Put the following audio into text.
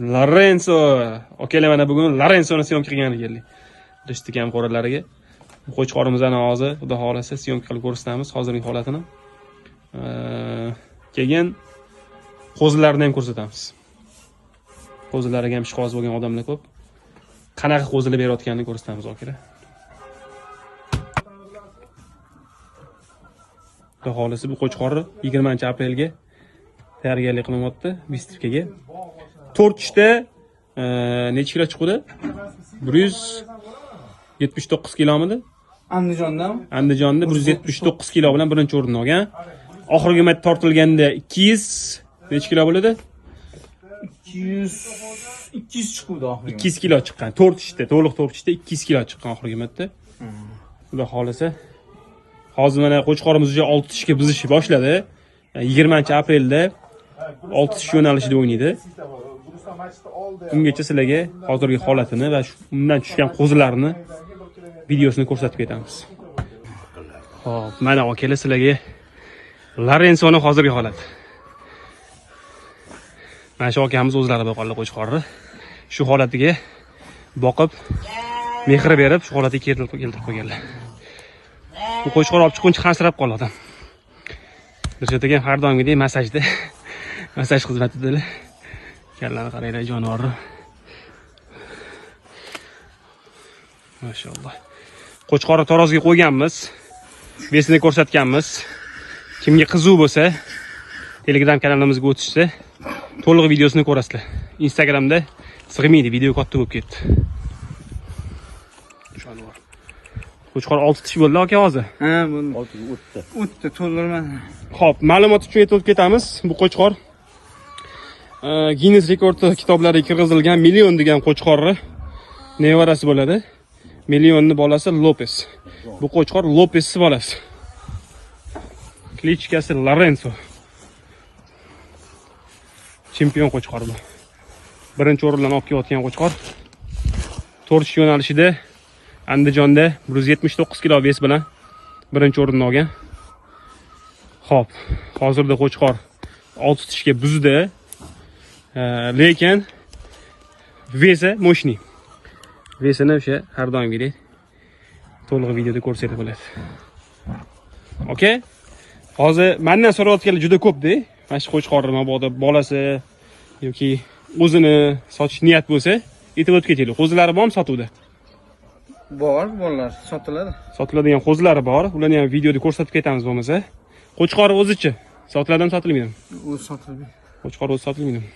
Lorenzo. Okalar mana bugun Lorenzoni syomka qilgan ekanlik. Rishtik ham qo'ralariga. Qo'chqorimizni hozir xudo xolasa syomka qilib ko'rsatamiz hozirgi holatini. Keyin qo'zilarni ham ko'rsatamiz. Qo'zilariga ham ishqoz bo'lgan odamlar ko'p. Qanaqa qo'zilar berayotganini ko'rsatamiz okalar. Xudo xolasa bu qo'chqorni 20-aprelga tayyorgarlik qilyapti Bistrikaga. 4 ishda necha kilo chiqdi? 179 kilomidi? Andijonda 179 kilo bilan birinchi o'rinni olgan. Oxirgi marta tortilganda 200 necha kilo bo'ladi? 200 chiqdi oxirgi. 200 kilo chiqqan. 4 ishda, to'liq 4 ishda 200 kilo chiqqan oxirgi marta. Xudo xolasa. Hozir mana qo'chqorimiz уже 6 ishga bizishi boshladi. 20-aprelda 6 ish yo'nalishida o'ynaydi. Ungacha sizlarga hozirgi holatini va undan tushgan qo'zilarni videosini ko'rsatib ketamiz. Xo'p, mana okalar sizlarga Lorenzoni hozirgi holati. Mana shu akamiz o'zlari boqarlar qo'chqorni. Shu holatiga boqib, mehr berib, shu holatga keltirib qo'yganlar. Bu qo'chqor olib chiqquncha qansirab qoladi. Dirshot ekan har doimgidek masajda. Masaj xizmatidalar. Kallani qaranglar jonivorni. Mashalloh. Qo'chqorni tarozga qo'yganmiz. Besini ko'rsatganmiz. Kimga qiziq bo'lsa, Telegram kanalimizga o'tishsa, to'liq videosini ko'rasizlar. Instagramda sig'maydi, video katta bo'lib ketdi. Jonivor. Qo'chqor 6 tish bo'ldi aka hozir. Ha, bo'ldi. O'tdi, to'ldirmadi. Xo'p, ma'lumot uchun aytib ketamiz. Bu qo'chqor Guinness rekord kitoblariga kirgizilgan Million degan qo'chqorni nevarasi bo'ladi. Millionning bolasi Lopez. Bu qo'chqor Lopezning bolasi. Klichkasi Lorenzo. Chempion qo'chqor bu. Birinchi o'rindan olib kelayotgan qo'chqor. 4 yo'nalishida Andijonda 179 kilo bes bilan birinchi o'rinni olgan. Xo'p, hozirda qo'chqor 6 tishga buzdi. Lekin vesi mo'shni. Vesini o'sha har doimgidek to'liq videoda ko'rsatib bo'ladi. Okay? Hozir mendan so'rayotganlar juda ko'p-da. Mana shu qo'chqorni mabodo bolasi yoki o'zini sotish niyat bo'lsa, aytib o'tib ketaylik. Qo'zilari bormi sotuvda? Bor, bolalar sotiladi. Sotiladigan qo'zilari bor. Ularni ham videoda ko'rsatib ketamiz bo'lmasa. Qo'chqor o'zichi sotiladimi, sotilmaydimi? O'zi sotilmaydi. Qo'chqor o'zi sotilmaydimi?